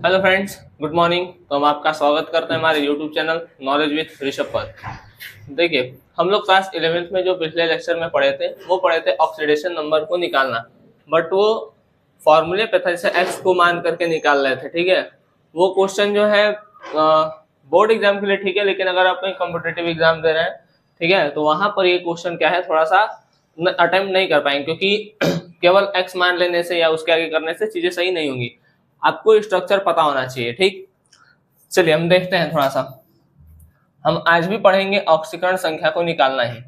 Hello friends, good morning. तो हम आपका स्वागत करते हैं हमारे YouTube channel knowledge with Rishabh पर। देखिए, हम लोग क्लास 11th में जो पिछले लेक्चर में पढ़े थे वो पढ़े थे ऑक्सीडेशन नंबर को निकालना, बट वो फॉर्मूले पे था, जैसे एक्स को मान करके निकाल रहे थे। ठीक है, वो क्वेश्चन जो है बोर्ड एग्जाम के लिए ठीक है, लेकिन अगर आप कहीं कॉम्पिटेटिव एग्जाम दे रहे हैं, ठीक है, तो वहां पर ये क्वेश्चन क्या है, थोड़ा सा अटेम्प्ट नहीं कर पाएंगे, क्योंकि केवल एक्स मान लेने से या उसके आगे करने से चीजें सही नहीं होंगी। आपको स्ट्रक्चर पता होना चाहिए। ठीक, चलिए हम देखते हैं थोड़ा सा। हम आज भी पढ़ेंगे ऑक्सीकरण संख्या को निकालना है,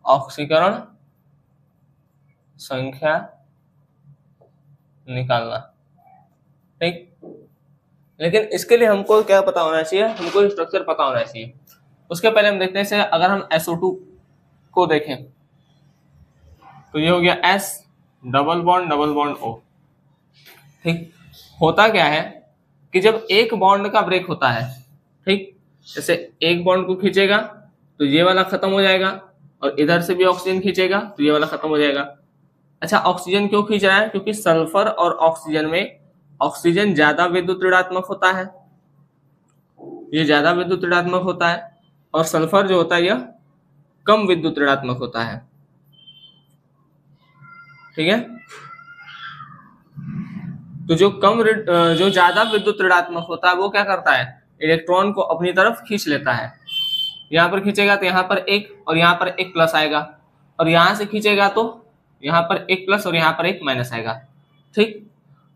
ऑक्सीकरण संख्या निकालना। ठीक, लेकिन इसके लिए हमको क्या पता होना चाहिए, हमको स्ट्रक्चर पता होना चाहिए। उसके पहले हम देखते हैं, अगर हम SO2 को देखें तो ये हो गया S डबल बॉन्ड O। ठीक, होता क्या है कि जब एक बॉन्ड का ब्रेक होता है, ठीक, जैसे एक बॉन्ड को खींचेगा तो ये वाला खत्म हो जाएगा, और इधर से भी ऑक्सीजन खींचेगा तो ये वाला खत्म हो जाएगा। अच्छा, ऑक्सीजन क्यों खींच रहा है? क्योंकि सल्फर और ऑक्सीजन में ऑक्सीजन ज्यादा विद्युत ऋणात्मक होता है, ये ज्यादा विद्युत ऋणात्मक होता है, और सल्फर जो होता है यह कम विद्युत ऋणात्मक होता है। ठीक है, तो जो ज्यादा विद्युत ऋणात्मक होता है वो क्या करता है, इलेक्ट्रॉन को अपनी तरफ खींच लेता है। यहाँ पर खींचेगा तो यहाँ पर एक, और यहाँ पर एक प्लस आएगा, और यहाँ से खींचेगा तो यहाँ पर एक प्लस और यहाँ पर एक माइनस आएगा। ठीक,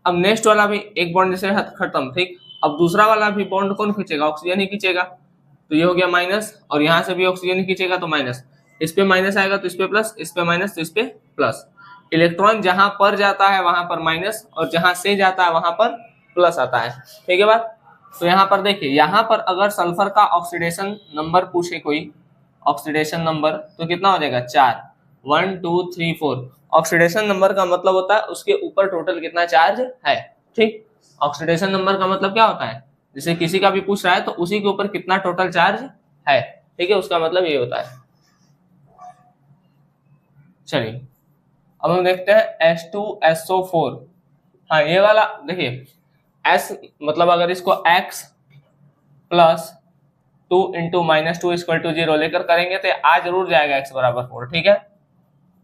अब नेक्स्ट वाला भी एक बॉन्ड जैसे खत्म। ठीक, अब दूसरा वाला भी बॉन्ड कौन खींचेगा? ऑक्सीजन ही खींचेगा, तो ये हो गया माइनस, और यहाँ से भी ऑक्सीजन ही खींचेगा तो माइनस। इस पे माइनस आएगा तो इस पे प्लस, इस पे माइनस तो इस पे प्लस। इलेक्ट्रॉन जहां पर जाता है वहां पर माइनस, और जहां से जाता है वहां पर प्लस आता है। ठीक है बात? तो यहाँ पर देखिए, यहाँ पर अगर सल्फर का ऑक्सीडेशन नंबर पूछे कोई, ऑक्सीडेशन नंबर, तो कितना हो जाएगा? 4। 1 2 3 4। ऑक्सीडेशन नंबर का मतलब होता है उसके ऊपर टोटल कितना चार्ज है। ठीक, ऑक्सीडेशन नंबर का मतलब क्या होता है, जैसे किसी का भी पूछ रहा है तो उसी के ऊपर कितना टोटल चार्ज है। ठीक है, उसका मतलब ये होता है। चलिए अब हम देखते हैं H2SO4। हाँ, ये वाला देखिए, S मतलब अगर इसको x plus 2 into minus 2 equal to 0 लेकर करेंगे तो आ जरूर जाएगा x बराबर 4। ठीक है,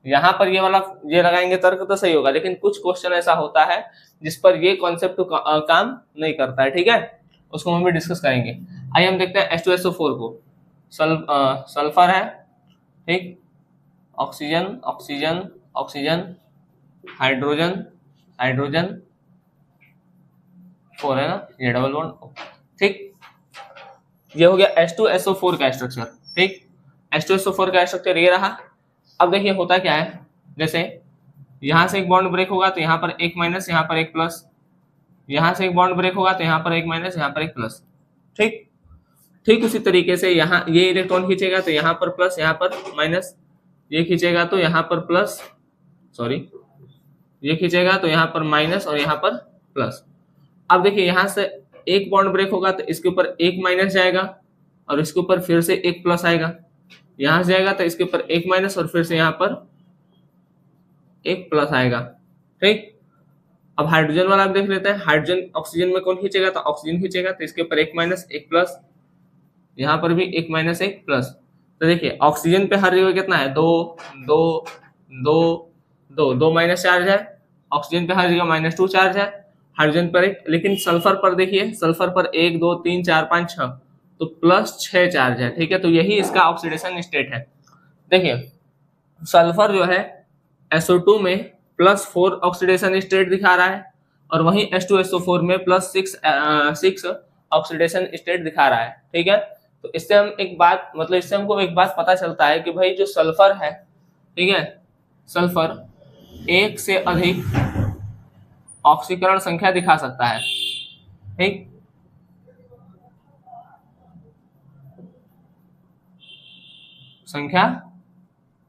यहाँ पर ये वाला ये लगाएंगे तर्क तो सही होगा, लेकिन कुछ क्वेश्चन ऐसा होता है जिस पर ये कॉन्सेप्ट काम नहीं करता है। ठीक है, उसको हम भी डिस्कस करेंगे। आइए हम देखते हैं H2SO4 को। सल्फर है, ठीक, oxygen oxygen oxygen, hydrogen hydrogen, 4 है ना, ये डबल बॉन्ड। ठीक, ये हो गया H2SO4 का स्ट्रक्चर। ठीक, H2SO4 का स्ट्रक्चर ये रहा। अब देखिए होता क्या है, जैसे यहां से एक बॉन्ड ब्रेक होगा तो यहाँ पर एक माइनस, यहाँ पर एक प्लस, यहां से एक बॉन्ड ब्रेक होगा तो यहाँ पर एक माइनस, यहाँ पर एक प्लस। ठीक, ठीक उसी तरीके से यहाँ ये इलेक्ट्रॉन खींचेगा तो यहाँ पर प्लस, यहाँ पर माइनस, ये खींचेगा तो यहाँ पर प्लस, सॉरी, ये खींचेगा तो यहाँ पर माइनस और यहाँ पर प्लस। अब देखिए, यहाँ से एक बॉन्ड ब्रेक होगा तो इसके ऊपर एक माइनस जाएगा, और इसके ऊपर फिर से एक प्लस आएगा, यहां से जाएगा तो इसके ऊपर एक माइनस और फिर से यहाँ पर एक प्लस आएगा। ठीक, अब हाइड्रोजन वाला देख लेते हैं। हाइड्रोजन ऑक्सीजन में कौन खींचेगा? तो ऑक्सीजन खींचेगा, तो इसके ऊपर एक माइनस एक प्लस, यहाँ पर भी एक माइनस एक प्लस। तो देखिए ऑक्सीजन पे हर जगह कितना है? 2 2 2 2 2 माइनस चार्ज है। ऑक्सीजन पे हर जगह -2 चार्ज है, हाइड्रोजन पर एक, लेकिन सल्फर पर देखिए, सल्फर पर 1 2 3 4 5 6, तो +6 चार्ज है। ठीक है, तो यही इसका ऑक्सीडेशन स्टेट है। देखिए सल्फर जो है SO2 में +4 ऑक्सीडेशन स्टेट दिखा रहा है, और वहीं H2SO4 में +6 ऑक्सीडेशन स्टेट दिखा रहा है। ठीक है, तो इससे हम एक बात, मतलब इससे हमको एक बात पता चलता है कि भाई जो सल्फर है, ठीक है, सल्फर एक से अधिक ऑक्सीकरण संख्या दिखा सकता है। ठीक, संख्या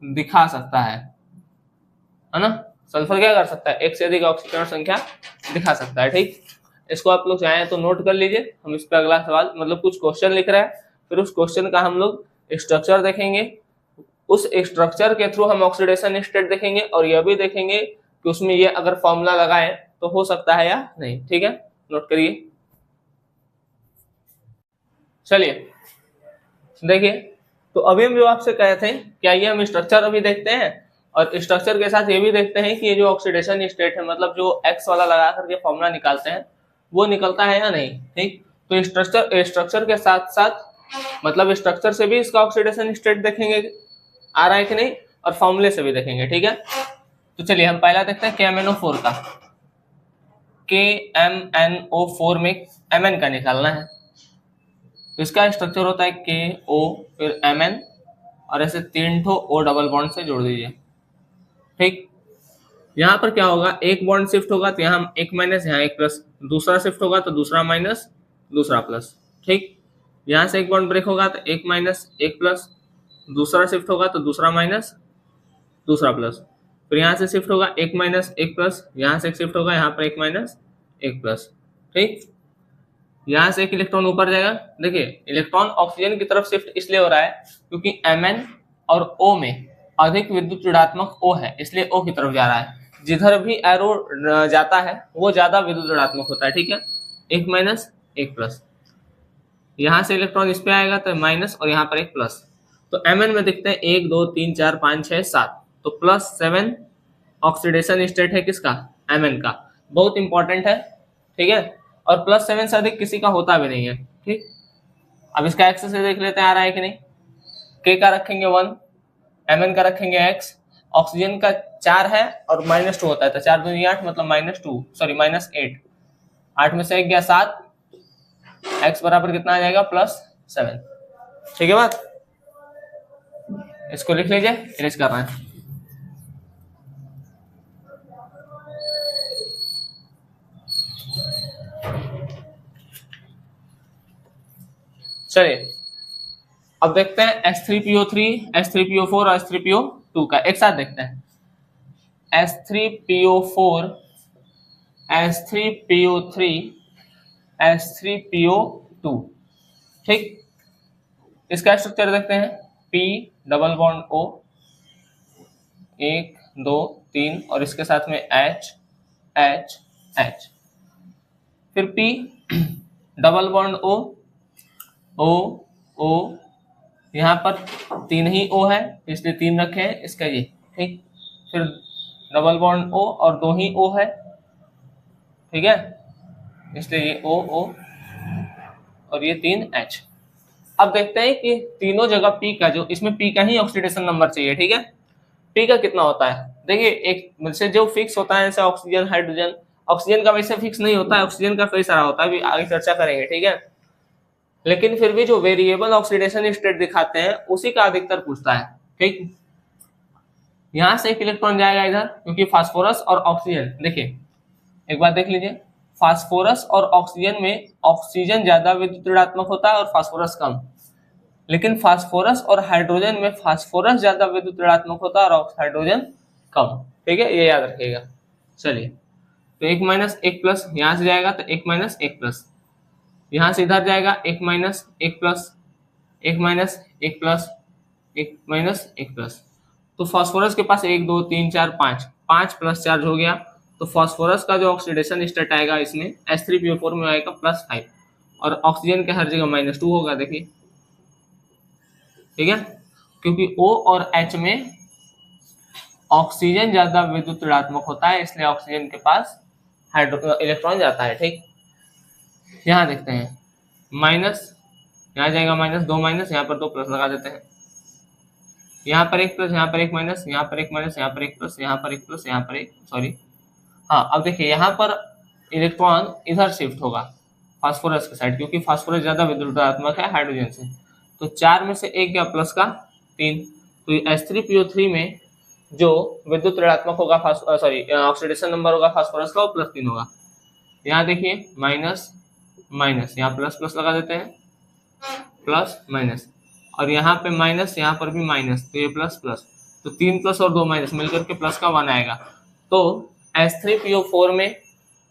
दिखा सकता है ना। सल्फर क्या कर सकता है? एक से अधिक ऑक्सीकरण संख्या दिखा सकता है। ठीक, इसको आप लोग चाहें तो नोट कर लीजिए। हम इस पे अगला सवाल, मतलब कुछ क्वेश्चन लिख रहे हैं, फिर उस क्वेश्चन का हम लोग स्ट्रक्चर देखेंगे, उस स्ट्रक्चर के थ्रू हम ऑक्सीडेशन स्टेट देखेंगे, और यह भी देखेंगे कि उसमें ये अगर फॉर्मूला लगाएं तो हो सकता है या नहीं। ठीक है, नोट करिए। चलिए देखिए, तो अभी हम जो आपसे कहे थे, क्या ये हम स्ट्रक्चर अभी देखते हैं और स्ट्रक्चर के साथ ये भी देखते हैं कि ये जो ऑक्सीडेशन स्टेट है, मतलब जो एक्स वाला लगा करके फॉर्मूला निकालते हैं, वो निकलता है या नहीं। ठीक, तो स्ट्रक्चर के साथ साथ मतलब स्ट्रक्चर से भी इसका ऑक्सीडेशन स्टेट देखेंगे आ रहा है कि नहीं, और फॉर्मूले से भी देखेंगे। ठीक है, तो चलिए हम पहला देखते हैं KMnO4 का। KMnO4 में Mn का निकालना है, तो इसका स्ट्रक्चर होता है KO फिर Mn और ऐसे 3 ठो O डबल बॉन्ड से जोड़ दीजिए। ठीक, यहाँ पर क्या होगा, एक बॉन्ड शिफ्ट होगा तो यहाँ एक माइनस, यहाँ एक प्लस, दूसरा शिफ्ट होगा तो दूसरा माइनस दूसरा प्लस। ठीक, यहाँ से एक बॉन्ड ब्रेक होगा तो एक माइनस एक प्लस, दूसरा शिफ्ट होगा तो दूसरा माइनस दूसरा प्लस, फिर यहाँ से शिफ्ट होगा एक माइनस एक प्लस, यहाँ से एक शिफ्ट होगा यहाँ पर एक माइनस एक प्लस। ठीक, यहाँ से एक इलेक्ट्रॉन ऊपर जाएगा। देखिए इलेक्ट्रॉन ऑक्सीजन की तरफ शिफ्ट इसलिए हो रहा है क्योंकि Mn और O में अधिक विद्युत ऋणात्मक O है, इसलिए O की तरफ जा रहा है। जिधर भी एरो जाता है वो ज्यादा विद्युत ऋणात्मक होता है। ठीक है, एक माइनस एक प्लस, यहाँ से इलेक्ट्रॉन इस पे आएगा तो माइनस और यहाँ पर एक प्लस, तो Mn में दिखते हैं 1 2 3 4 5 6 7, तो +7 ऑक्सीडेशन स्टेट है किसका, Mn का, बहुत इंपॉर्टेंट है। ठीक है, और +7 से अधिक किसी का होता भी नहीं है। ठीक, अब इसका एक्स से देख लेते हैं आ रहा है कि नहीं। K का रखेंगे 1, Mn का रखेंगे x, ऑक्सीजन का 4 है और -2 होता है, तो 4 दूनी 8 मतलब -2 सॉरी -8, 8 में से 1 गया 7, x बराबर कितना आ जाएगा +7। ठीक है बात, इसको लिख लीजिए, इरेज कर रहे हैं। चलिए अब देखते हैं H3PO3, H3PO4 और H3PO2 का एक साथ देखते हैं। H3PO4, H3PO3, H3PO2। ठीक, इसका स्ट्रक्चर देखते हैं। P डबल बॉन्ड O, 1 2 3 और इसके साथ में H H H, फिर P double bond O O O, यहाँ पर 3 ही O है इसलिए 3 रखे हैं इसका ये। ठीक, फिर डबल बॉन्ड O और 2 ही O है, ठीक है, इसलिए ये O O और ये 3 H। अब देखते हैं कि तीनों जगह P का, जो इसमें P का ही ऑक्सीडेशन नंबर चाहिए। ठीक है, P का कितना होता है, देखिए एक वैसे जो फिक्स होता है जैसे ऑक्सीजन हाइड्रोजन, ऑक्सीजन का वैसे फिक्स नहीं होता है, ऑक्सीजन का कई सारा होता है, अभी आगे चर्चा करेंगे। ठीक है, लेकिन फिर भी जो वेरिएबल ऑक्सीडेशन स्टेट दिखाते हैं उसी का अधिकतर पूछता है। ठीक, यहां से एक इलेक्ट्रॉन जाएगा इधर, क्योंकि फास्फोरस और ऑक्सीजन, देखिए एक बार देख लीजिए, फास्फोरस और ऑक्सीजन में ऑक्सीजन ज्यादा विद्युत ऋणात्मक होता है और फास्फोरस कम, लेकिन फास्फोरस और हाइड्रोजन में फास्फोरस ज्यादा विद्युत ऋणात्मक होता है और हाइड्रोजन कम। ठीक है, ये याद रखिएगा। चलिए, तो एक माइनस एक प्लस यहां से जाएगा तो एक माइनस एक प्लस, यहां से इधर जाएगा एक माइनस एक प्लस, एक माइनस एक प्लस, एक माइनस एक प्लस, तो फास्फोरस के पास 1 2 3 4 5, 5 प्लस चार्ज हो गया, तो फास्फोरस का जो ऑक्सीडेशन स्टेट आएगा इसमें H3PO4 में आएगा +5 और ऑक्सीजन के हर जगह -2 होगा। देखिए, ठीक है, क्योंकि O और H में ऑक्सीजन ज्यादा विद्युत ऋणात्मक होता है, इसलिए ऑक्सीजन के पास इलेक्ट्रॉन जाता है। ठीक, यहाँ देखते हैं माइनस, यहाँ जाएगा माइनस, 2 माइनस, यहाँ पर 2 प्लस लगा देते हैं, यहाँ पर एक प्लस, यहाँ पर एक माइनस, यहाँ पर एक माइनस, यहाँ पर एक प्लस, यहाँ पर एक प्लस, यहाँ पर एक सॉरी, हाँ अब देखिए यहाँ पर इलेक्ट्रॉन इधर शिफ्ट होगा फास्फोरस के साइड, क्योंकि फास्फोरस ज्यादा विद्युत ऋणात्मक है हाइड्रोजन से, तो 4 में से 1 गया प्लस का 3, तो H3PO3 में जो विद्युत ऋणात्मक होगा सॉरी ऑक्सीडेशन नंबर होगा फास्फोरस का वो +3 होगा। यहाँ देखिए माइनस माइनस, यहाँ प्लस प्लस लगा देते हैं, प्लस माइनस, और यहाँ पे माइनस, यहाँ पर भी माइनस, तो ये प्लस प्लस, तो 3 प्लस और 2 माइनस मिलकर के प्लस का 1 आएगा। तो H3PO4 में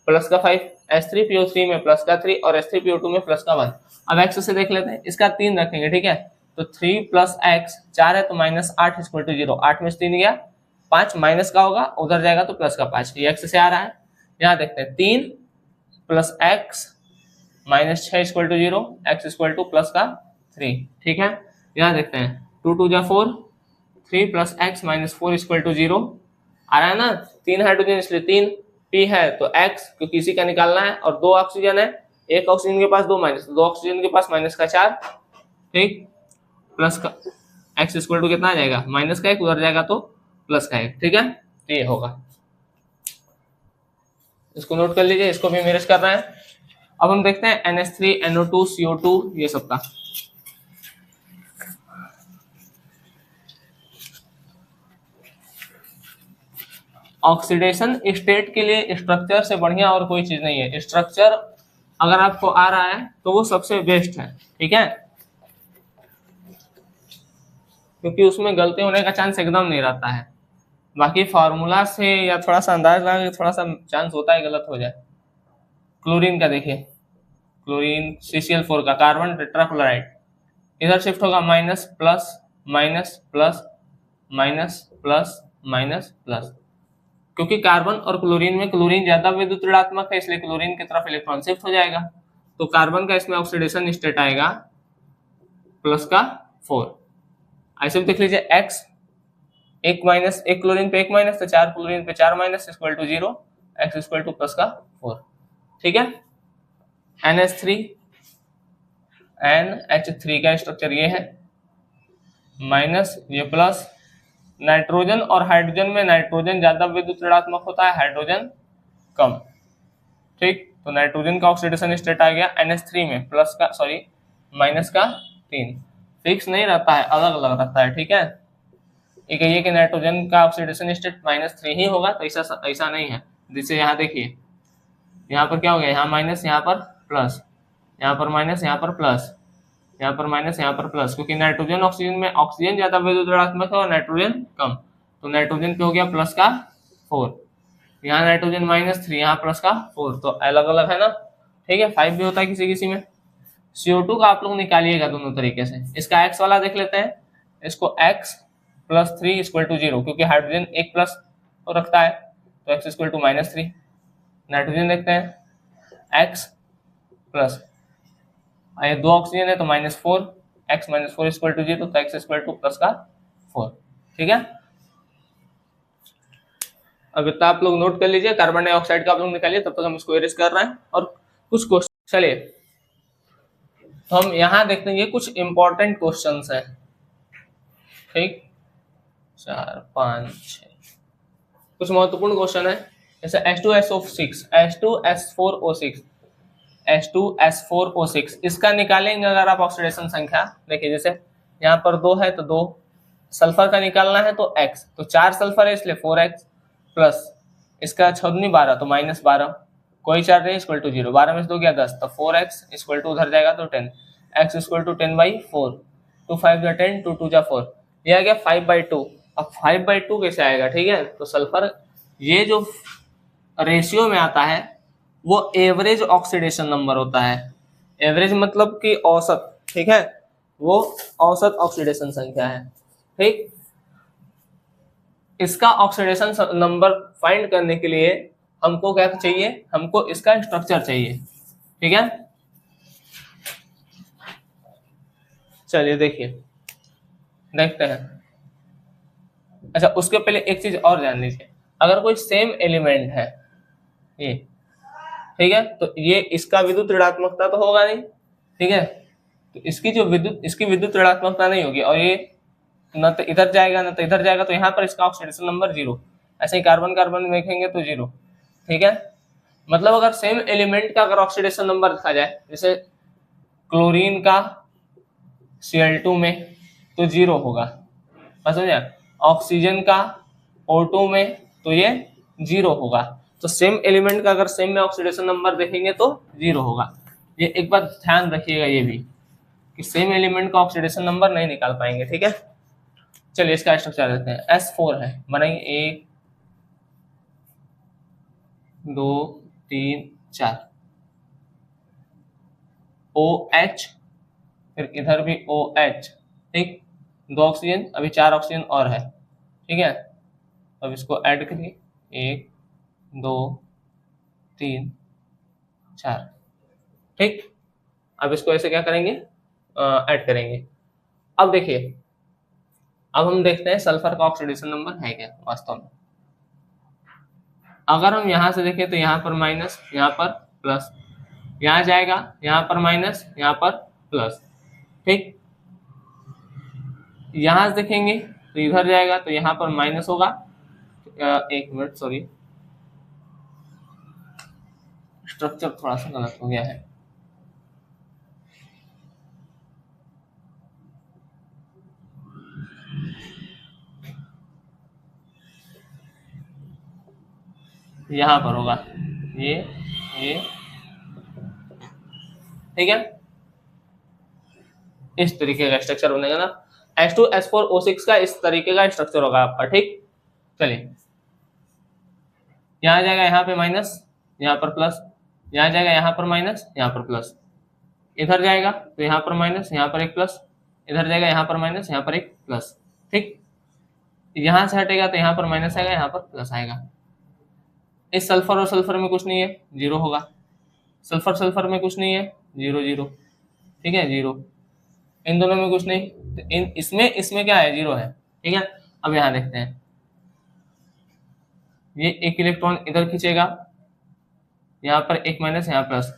प्लस का 5, H3PO3 में प्लस का 3 और H3PO2 में प्लस का 1। अब x से देख लेते हैं, इसका 3 रखेंगे। ठीक है, तो 3 + x 4 है तो -8 = 0, 8 में से 3 गया 5, माइनस का होगा उधर जाएगा तो प्लस का 5, ये x से आ रहा है। यहाँ देखते हैं 3 plus x minus 6 equal to 0, x equal to plus का 3। ठीक है, यहाँ देखते हैं 2 2 जा 4, 3 plus x minus 4 equal to 0 आ रहा है ना। 3 हाइड्रोजन इसलिए 3, पी है तो एक्स क्योंकि इसी का निकालना है, और 2 ऑक्सीजन है, एक ऑक्सीजन के पास 2 माइनस, 2 ऑक्सीजन के पास माइनस का 4। ठीक, प्लस का एक्स इक्वल टू कितना आ जाएगा, माइनस का 1 उधर जाएगा तो प्लस का 1। ठीक है, तो ये होगा, इसको नोट कर लीजिए, इसको भी मेरेज कर रहे हैं। अब हम देखते हैं NH3 NO2 CO2 ये सब का। ऑक्सीडेशन स्टेट के लिए स्ट्रक्चर से बढ़िया और कोई चीज नहीं है। स्ट्रक्चर अगर आपको आ रहा है तो वो सबसे बेस्ट है। ठीक है, क्योंकि उसमें गलती होने का चांस एकदम नहीं रहता है। बाकी फार्मूला से या थोड़ा सा अंदाज लगा थोड़ा सा चांस होता है गलत हो जाए। क्लोरीन का देखिए, क्लोरीन CCl4 का कार्बन टेट्राक्लोराइड, इधर शिफ्ट होगा minus plus minus plus minus plus minus plus, क्योंकि कार्बन और क्लोरीन में क्लोरीन ज्यादा विद्युत ऋणात्मक है इसलिए क्लोरीन की तरफ इलेक्ट्रॉन शिफ्ट हो जाएगा। तो कार्बन का इसमें ऑक्सीडेशन स्टेट आएगा प्लस का 4। ऐसे भी देख लीजिए x, एक माइनस, एक क्लोरीन पे एक माइनस तो 4 क्लोरीन पे 4 minus equal to 0, x equal to plus का 4। ठीक है, NH3 NH3 का स्ट्रक्चर ये है, माइनस ये प्लस। नाइट्रोजन और हाइड्रोजन में नाइट्रोजन ज्यादा विद्युत ऋणात्मक होता है, हाइड्रोजन कम। ठीक, तो नाइट्रोजन का ऑक्सीडेशन स्टेट आ गया NH3 में प्लस का, सॉरी माइनस का 3। फिक्स नहीं रहता है, अलग अलग रहता है। ठीक है, एक ये कि नाइट्रोजन का ऑक्सीडेशन स्टेट -3 ही होगा, तो ऐसा नहीं है। जैसे यहाँ देखिए, यहाँ पर क्या हो गया, यहाँ माइनस, यहाँ पर प्लस, यहाँ पर माइनस, यहाँ पर प्लस, यहाँ पर माइनस, यहाँ पर प्लस, क्योंकि नाइट्रोजन ऑक्सीजन में ऑक्सीजन ज्यादा विद्युत ऋणात्मक है और नाइट्रोजन कम, तो नाइट्रोजन पे हो गया प्लस का 4, यहाँ नाइट्रोजन -3, यहाँ प्लस का 4, तो अलग अलग है ना। ठीक है, 5 भी होता है किसी किसी में। CO2 का आप लोग निकालिएगा दोनों तरीके से। इसका x वाला देख लेते हैं, इसको x प्लस 3 इक्वल टू 0, क्योंकि हाइड्रोजन एक प्लस तो रखता है, तो x इक्वल टू -3। नाइट्रोजन देखते हैं, x प्लस, ये 2 ऑक्सीजन है तो -4, x -4 इक्वल टू 0, तो x इक्वल टू प्लस का 4। ठीक है, अब इतना आप लोग नोट कर लीजिए। कार्बन डाइऑक्साइड का आप लोग निकालिए, तब तक हम इसको एरेज कर रहे हैं और कुछ क्वेश्चन। चलिए तो हम यहाँ देखते हैं, ये कुछ इंपॉर्टेंट क्वेश्चंस हैं। ठीक, 4 5 6 कुछ महत्वपूर्ण क्वेश्चन है, जैसे H2SO6 H2S4O6 H2S4O6 इसका निकालेंगे अगर आप ऑक्सीडेशन संख्या। देखिए जैसे यहाँ पर 2 है तो 2, सल्फर का निकालना है तो x, तो 4 सल्फर है इसलिए 4x, प्लस इसका 6 दूनी 12 तो -12, कोई चार्ज नहीं इक्वल टू 0, 12 में से 2 गया 10, तो 4x इक्वल टू उधर जाएगा तो 10, x इक्वल टू 10/4, 2 5 जा 10, 2 2 जा 4, ये आ गया 5/2। अब 5/2 कैसे आएगा, ठीक है, तो सल्फर ये जो रेशियो में आता है वो एवरेज ऑक्सीडेशन नंबर होता है। एवरेज मतलब कि औसत, ठीक है, वो औसत ऑक्सीडेशन संख्या है। ठीक, इसका ऑक्सीडेशन नंबर फाइंड करने के लिए हमको क्या चाहिए, हमको इसका स्ट्रक्चर चाहिए। ठीक है, चलिए देखिए देखते हैं। अच्छा, उसके पहले एक चीज और जान लीजिए, अगर कोई सेम एलिमेंट है ये, ठीक है, तो ये इसका विद्युत ऋणात्मकता तो होगा नहीं, ठीक है, तो इसकी जो इसकी विद्युत ऋणात्मकता नहीं होगी, और ये न तो इधर जाएगा न तो इधर जाएगा, तो यहाँ पर इसका ऑक्सीडेशन नंबर 0। ऐसे ही कार्बन कार्बन देखेंगे तो 0। ठीक है, मतलब अगर सेम एलिमेंट का अगर ऑक्सीडेशन नंबर लिखा जाए, जैसे क्लोरीन का Cl2 में तो 0 होगा, समझे, ऑक्सीजन का O2 में तो ये 0 होगा। तो सेम एलिमेंट का अगर सेम में ऑक्सीडेशन नंबर देखेंगे तो 0 होगा। ये एक बात ध्यान रखिएगा ये भी, कि सेम एलिमेंट का ऑक्सीडेशन नंबर नहीं निकाल पाएंगे। ठीक है, चलिए इसका स्ट्रक्चर देते हैं। S4 है, बनाइए 1 2 3 4, OH, फिर इधर भी OH, ठीक, 2 ऑक्सीजन, अभी 4 ऑक्सीजन और है। ठीक है, अब इसको ऐड करिए, 1 2 3 4। ठीक, अब इसको ऐसे क्या करेंगे, ऐड करेंगे। अब देखिए, अब हम देखते हैं सल्फर का ऑक्सीडेशन नंबर है क्या वास्तव में। अगर हम यहां से देखें तो यहाँ पर माइनस, यहाँ पर प्लस, यहाँ जाएगा, यहाँ पर माइनस, यहाँ पर प्लस। ठीक, यहां से देखेंगे तो इधर जाएगा तो यहाँ पर माइनस होगा। एक मिनट, सॉरी, स्ट्रक्चर थोड़ा सा गलत हो गया है। यहां पर होगा ये, ठीक है, इस तरीके का स्ट्रक्चर बनेगा ना। H2S4O6 का इस तरीके का स्ट्रक्चर होगा आपका। ठीक, चलिए, यहाँ जाएगा, यहाँ पे माइनस, यहाँ पर प्लस, यहाँ जाएगा, यहाँ पर माइनस, यहाँ पर प्लस, इधर जाएगा तो यहाँ पर माइनस, यहाँ पर एक प्लस, इधर जाएगा, यहाँ पर माइनस, यहाँ पर एक प्लस। ठीक, यहाँ से हटेगा तो यहाँ पर माइनस आएगा, यहाँ पर प्लस आएगा। इस सल्फर और सल्फर में कुछ नहीं है, जीरो होगा। सल्फर सल्फर में कुछ नहीं है, जीरो जीरो। ठीक है, जीरो। इन दोनों में कुछ नहीं, तो इसमें क्या है, जीरो है। ठीक है, अब यहाँ देखते हैं, ये एक इलेक्ट्रॉन इधर खींचेगा, यहाँ पर एक माइनस, यहाँ प्लस।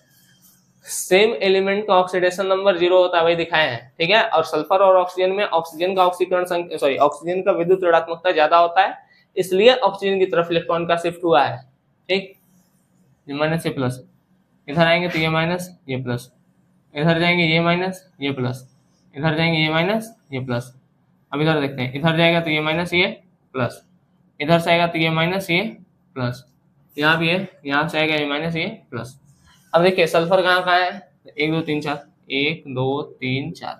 सेम एलिमेंट का ऑक्सीडेशन नंबर जीरो होता है, वही दिखाए हैं। ठीक है, और सल्फर और ऑक्सीजन में ऑक्सीजन का ऑक्सीकरण संख्या, सॉरी, ऑक्सीजन का विद्युत ऋणात्मकता ज्यादा होता है, इसलिए ऑक्सीजन की तरफ इलेक्ट्रॉन का शिफ्ट हुआ है। ठीक, ये माइनस से प्लस, इधर आएंगे तो ये माइनस, ये प्लस, इधर जाएंगे ये माइनस, ये प्लस, इधर जाएंगे ये माइनस, ये प्लस। अब इधर देखते हैं, इधर जाएगा तो ये माइनस, ये प्लस, इधर से आएगा तो ये माइनस, ये प्लस, यहाँ भी है, यहाँ से आएगा ये माइनस, ये प्लस। अब देखिए सल्फर कहाँ कहाँ है, 1 2 3 4, 1 2 3 4,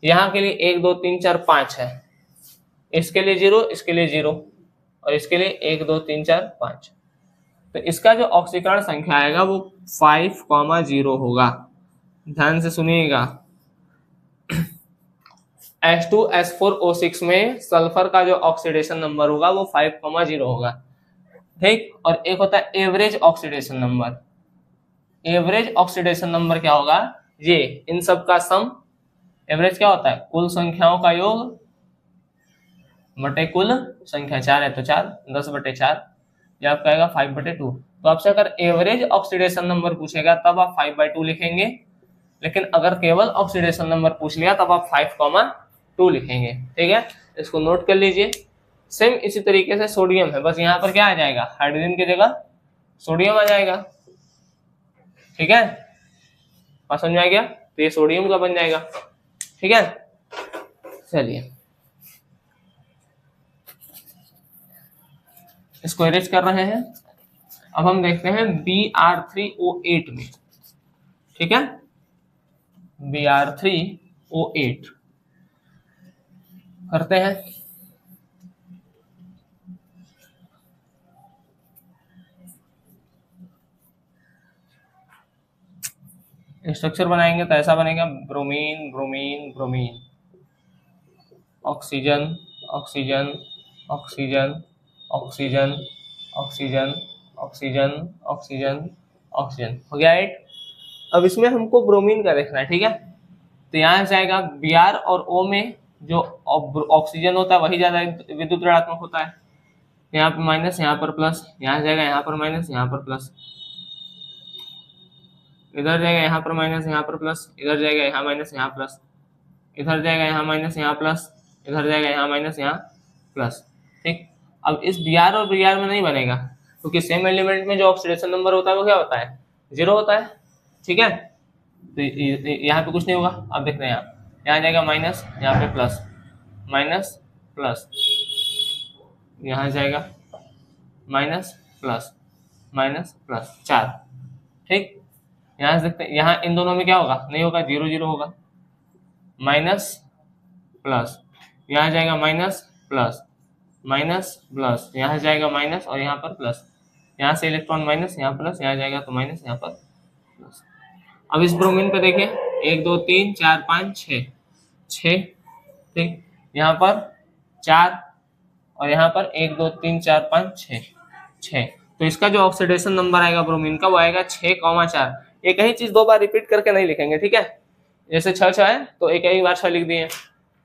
यहाँ के लिए 1 2 3 4 5 है, इसके लिए जीरो, इसके लिए जीरो, और इसके लिए 1 2 3 4 5। तो इसका जो ऑक्सीकरण संख्या आएगा वो 5,0 होगा। ध्यान से सुनिएगा, H2S4O6 में सल्फर का जो ऑक्सीडेशन नंबर होगा वो 5,0 होगा। ठीक, और एक होता है average oxidation number. Average oxidation number क्या होगा, ये इन सब का सम। एवरेज क्या होता है, कुल संख्याओं का योग बटे कुल संख्या। 4 है तो 4, 10/4, ये आपका आएगा 5/2। तो आपसे अगर एवरेज ऑक्सीडेशन नंबर पूछेगा तब आप 5/2 लिखेंगे, लेकिन अगर केवल ऑक्सीडेशन नंबर पूछ लिया तब आप 5,2 लिखेंगे। ठीक है, इसको नोट कर लीजिए। सेम इसी तरीके से सोडियम है, बस यहाँ पर क्या आ जाएगा, हाइड्रोजन की जगह सोडियम आ जाएगा। ठीक है, बात समझ में आ गया, तो ये सोडियम का बन जाएगा। ठीक है, चलिए इसको इरेज कर रहे हैं। अब हम देखते हैं Br3O8 में। ठीक है, Br3O8 करते हैं। स्ट्रक्चर बनाएंगे तो ऐसा बनेगा, bromine bromine bromine, oxygen oxygen oxygen oxygen oxygen oxygen oxygen oxygen, हो गया 8। अब इसमें हमको ब्रोमीन का देखना है। ठीक है, तो यहाँ से आएगा Br और O में जो ऑक्सीजन होता है वही ज्यादा विद्युत ऋणात्मक होता है। यहाँ पर माइनस, यहाँ पर प्लस, यहाँ जाएगा, यहाँ पर माइनस, यहाँ पर प्लस, इधर जाएगा, यहाँ पर माइनस, यहाँ पर प्लस, इधर जाएगा, यहाँ माइनस, यहाँ प्लस, इधर जाएगा, यहाँ माइनस, यहाँ प्लस, इधर जाएगा, यहाँ माइनस, यहाँ प्लस। ठीक, अब इस Br और Br में नहीं बनेगा, क्योंकि सेम एलिमेंट में जो ऑक्सीडेशन नंबर होता है वो क्या होता है, 0 होता है। ठीक है, तो यहाँ पे कुछ नहीं होगा। अब देखते हैं, यहाँ जाएगा माइनस, यहाँ पे प्लस, माइनस प्लस, यहाँ जाएगा माइनस प्लस, माइनस प्लस 4। ठीक, यहाँ से देखते हैं, यहाँ इन दोनों में क्या होगा, नहीं होगा, 0 0 होगा, माइनस प्लस, यहाँ जाएगा माइनस प्लस, माइनस प्लस, यहाँ जाएगा माइनस और यहाँ पर प्लस, यहाँ से इलेक्ट्रॉन माइनस, यहाँ प्लस, यहाँ जाएगा तो माइनस, यहाँ पर प्लस। अब इस ब्रोमीन पे देखें, 1 2 3 4 5 6 6। ठीक, यहाँ पर 4 और यहाँ पर 1 2 3 4 5 6 6। तो इसका जो ऑक्सीडेशन नंबर आएगा ब्रोमीन का वो आएगा 6,4। एक ही चीज दो बार रिपीट करके नहीं लिखेंगे, ठीक है। जैसे 6 है तो एक ही बार 6 लिख दिए,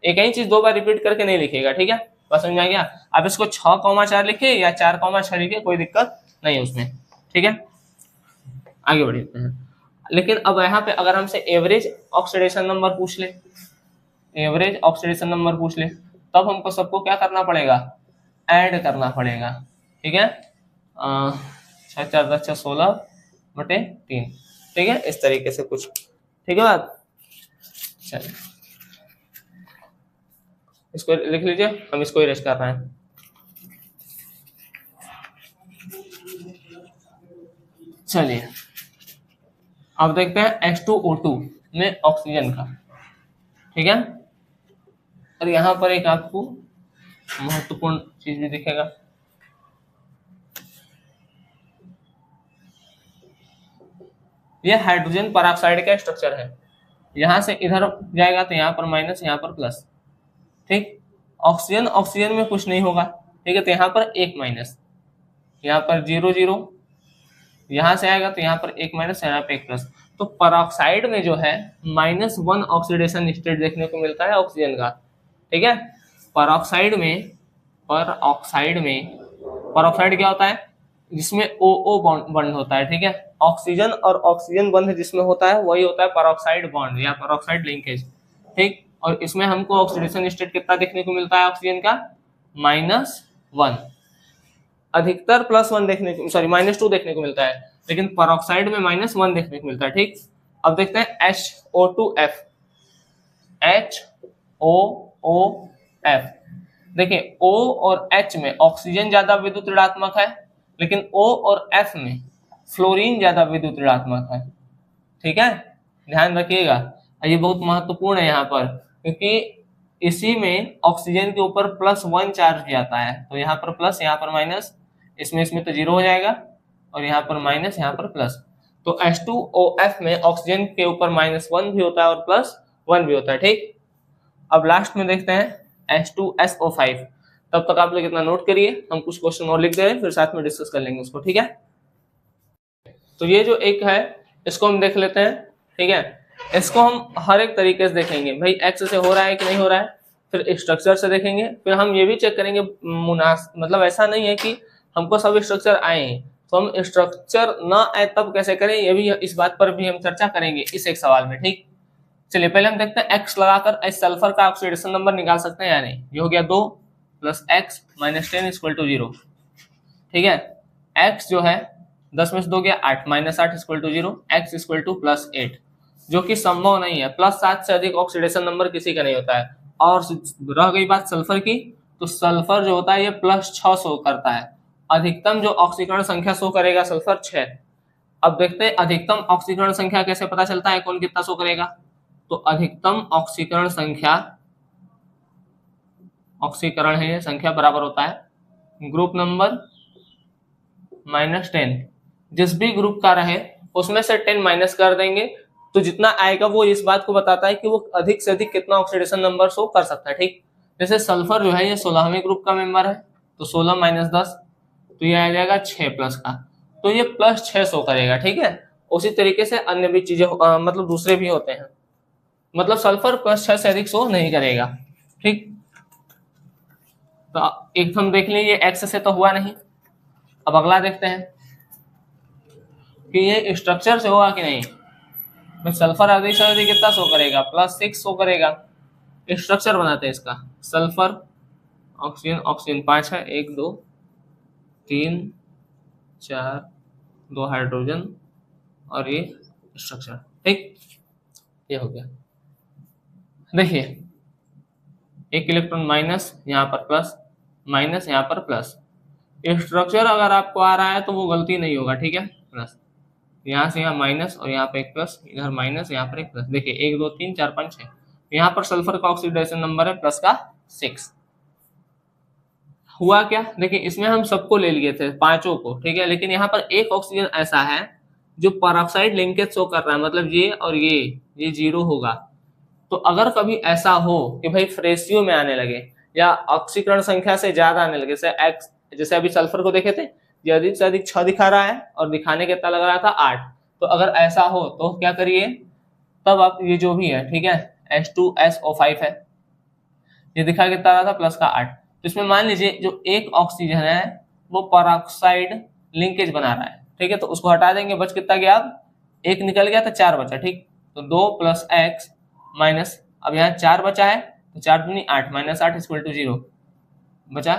एक ही चीज दो बार रिपीट करके नहीं लिखेगा, ठीक है। बस समझ में आ गया। आप इसको 6,4 लिखे या 4,6 लिखे, कोई दिक्कत नहीं है उसमें, ठीक है। आगे बढ़ते हैं। लेकिन अब यहाँ पे अगर हमसे एवरेज ऑक्सीडेशन नंबर पूछ ले, एवरेज ऑक्सीडेशन नंबर पूछ ले, तब हमको सबको क्या करना पड़ेगा, ऐड करना पड़ेगा, ठीक है। 6 4 10 6 16/3, ठीक है, इस तरीके से कुछ, ठीक है बात। चलिए इसको लिख लीजिए, हम इसको इरेज कर रहे हैं। चलिए अब देखते हैं H2O2 में ऑक्सीजन का, ठीक है। और यहाँ पर एक आपको महत्वपूर्ण चीज भी दिखेगा, यह हाइड्रोजन परऑक्साइड का स्ट्रक्चर है। यहां से इधर जाएगा तो यहाँ पर माइनस, यहाँ पर प्लस, ठीक। ऑक्सीजन ऑक्सीजन में कुछ नहीं होगा, ठीक है, तो यहाँ पर एक माइनस, यहाँ पर 0 0, यहां से आएगा तो यहाँ पर एक माइनस, यहाँ पे एक प्लस। तो परऑक्साइड में जो है -1 ऑक्सीडेशन स्टेट देखने को मिलता है ऑक्सीजन का, ठीक है। परऑक्साइड में परऑक्साइड क्या होता है, जिसमें OO बॉन्ड होता है, ठीक है। ऑक्सीजन और ऑक्सीजन बंध जिसमें होता है वही होता है परऑक्साइड बॉन्ड या परऑक्साइड लिंकेज, ठीक। और इसमें हमको ऑक्सीडेशन स्टेट कितना देखने को मिलता है ऑक्सीजन का, -1, अधिकतर +1 देखने को, सॉरी -2 देखने को मिलता है, लेकिन परऑक्साइड में -1 देखने को मिलता है, ठीक। अब देखते हैं HO2F, HOOF। देखिए O और H में ऑक्सीजन ज्यादा विद्युत ऋणात्मक है, लेकिन O और F में फ्लोरीन ज्यादा विद्युत ऋणात्मक है, ठीक है, ध्यान रखिएगा। ये बहुत महत्वपूर्ण है यहाँ पर, क्योंकि इसी में ऑक्सीजन के ऊपर +1 चार्ज जाता है, तो यहाँ पर प्लस, यहाँ पर माइनस, इसमें तो 0 हो जाएगा, और यहाँ पर माइनस, यहाँ पर प्लस। तो H2OF में ऑक्सीजन के ऊपर -1 भी होता है और +1 भी होता है, ठीक। अब लास्ट में देखते हैं H2SO5। तब तक आप लोग इतना नोट करिए, हम कुछ क्वेश्चन और लिख दे रहे हैं, फिर साथ में डिस्कस कर लेंगे उसको, ठीक है। तो ये जो एक है इसको हम देख लेते हैं, ठीक है। इसको हम हर एक तरीके से देखेंगे, भाई एक्स से हो रहा है कि नहीं हो रहा है, फिर स्ट्रक्चर से देखेंगे, फिर हम ये भी चेक करेंगे मतलब ऐसा नहीं है कि हमको सब स्ट्रक्चर आए हैं तो हम स्ट्रक्चर ना आए तब कैसे करें, ये भी, इस बात पर भी हम चर्चा करेंगे इस एक सवाल में, ठीक। चलिए पहले हम देखते हैं एक्स लगाकर इस सल्फर का ऑक्सीडेशन नंबर निकाल सकते हैं या नहीं। ये हो गया 2 + x - 10 = 0, ठीक है। x जो है 10 में से 2 गया 8, -8 = 0, x = +8, जो कि संभव नहीं है। +7 से अधिक ऑक्सीडेशन नंबर किसी का नहीं होता है। और रह गई बात सल्फर की, तो सल्फर जो होता है ये +6 शो करता है। अधिकतम जो ऑक्सीकरण संख्या शो करेगा सल्फर 6। अब देखते हैं अधिकतम ऑक्सीकरण संख्या कैसे पता चलता है, कौन कितना शो करेगा। तो अधिकतम ऑक्सीकरण संख्या, ऑक्सीकरण है संख्या बराबर होता है ग्रुप नंबर -10। जिस भी ग्रुप का रहे उसमें से 10 माइनस कर देंगे, तो जितना आएगा वो इस बात को बताता है कि वो अधिक से अधिक कितना ऑक्सीडेशन नंबर शो कर सकता है, ठीक। जैसे सल्फर जो है ये 16वें ग्रुप का मेंबर है, तो 16 - 10, तो ये आ जाएगा 6+ का, तो ये +6 शो करेगा, ठीक है। उसी तरीके से अन्य भी चीजें मतलब दूसरे भी होते हैं, मतलब सल्फर +6 से अधिक शो नहीं करेगा, ठीक। तो एक हम देख लीजिए एक्स से तो हुआ नहीं। अब अगला देखते हैं कि ये स्ट्रक्चर से होगा कि नहीं। सल्फर अधिक से अधिक कितना शो करेगा, +6 शो करेगा। स्ट्रक्चर बनाते हैं इसका, सल्फर ऑक्सीजन, ऑक्सीजन 5 है, 1 2 3 4, 2 हाइड्रोजन और ये स्ट्रक्चर, ठीक। ये हो गया। देखिए एक इलेक्ट्रॉन माइनस, यहाँ पर प्लस, माइनस यहाँ पर प्लस। स्ट्रक्चर अगर आपको आ रहा है तो वो गलती नहीं होगा, ठीक है। प्लस यहाँ से यहाँ माइनस और यहाँ पे एक प्लस, इधर माइनस, यहाँ पर एक प्लस। देखिए 1 2 3 4 5 6, यहाँ पर सल्फर का ऑक्सीडेशन नंबर है प्लस का 6। हुआ क्या, देखिए इसमें हम सबको ले लिए थे, पांचों को, ठीक है। लेकिन यहाँ पर एक ऑक्सीजन ऐसा है जो परऑक्साइड लिंकेज शो कर रहा है, मतलब ये और ये 0 होगा। तो अगर कभी ऐसा हो कि भाई रेशियो में आने लगे या ऑक्सीकरण संख्या से ज्यादा आने लगे, जैसे एक्स, जैसे अभी सल्फर को देखे थे ये अधिक से अधिक 6 दिखा रहा है और दिखाने कितना लग रहा था 8। तो अगर ऐसा हो तो क्या करिए, तब आप ये जो भी है, ठीक है, H2SO5 है, ये दिखा कितना रहा था प्लस का 8। तो इसमें मान लीजिए जो एक ऑक्सीजन है वो परऑक्साइड लिंकेज बना रहा है, ठीक है, तो उसको हटा देंगे, बच कितना गया, अब एक निकल गया तो 4 बचा, ठीक। तो 2 + x माइनस, अब यहाँ 4 बचा है तो 4 दूनी 8 माइनस 8 इक्वल टू 0 बचा,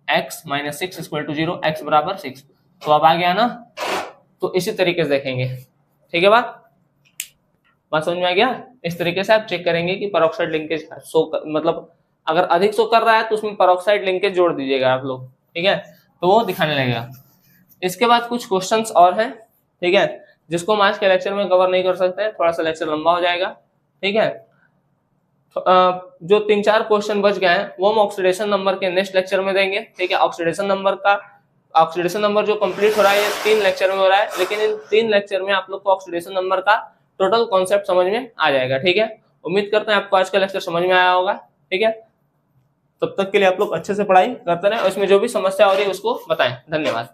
x minus 6 equal to 0, x बराबर 6। तो अब आ गया ना। तो इसी तरीके से देखेंगे, ठीक है, बात समझ में आ गया। इस तरीके से आप चेक करेंगे कि परऑक्साइड लिंकेज मतलब अगर अधिक शो कर रहा है तो उसमें परऑक्साइड लिंकेज जोड़ दीजिएगा आप लोग, ठीक है, तो वो दिखाने लगेगा। इसके बाद कुछ क्वेश्चंस और हैं, ठीक है, जिसको हम आज के लेक्चर में कवर नहीं कर सकते, थोड़ा सा लेक्चर लंबा हो जाएगा, ठीक है। जो 3-4 क्वेश्चन बच गए हैं वो हम ऑक्सीडेशन नंबर के नेक्स्ट लेक्चर में देंगे, ठीक है। ऑक्सीडेशन नंबर जो कंप्लीट हो रहा है ये 3 लेक्चर में हो रहा है, लेकिन इन 3 लेक्चर में आप लोग को ऑक्सीडेशन नंबर का टोटल कॉन्सेप्ट समझ में आ जाएगा, ठीक है। उम्मीद करते हैं आपको आज का लेक्चर समझ में आया होगा, ठीक है। तब तक के लिए आप लोग अच्छे से पढ़ाई करते रहें और इसमें जो भी समस्या हो रही है उसको बताएं। धन्यवाद।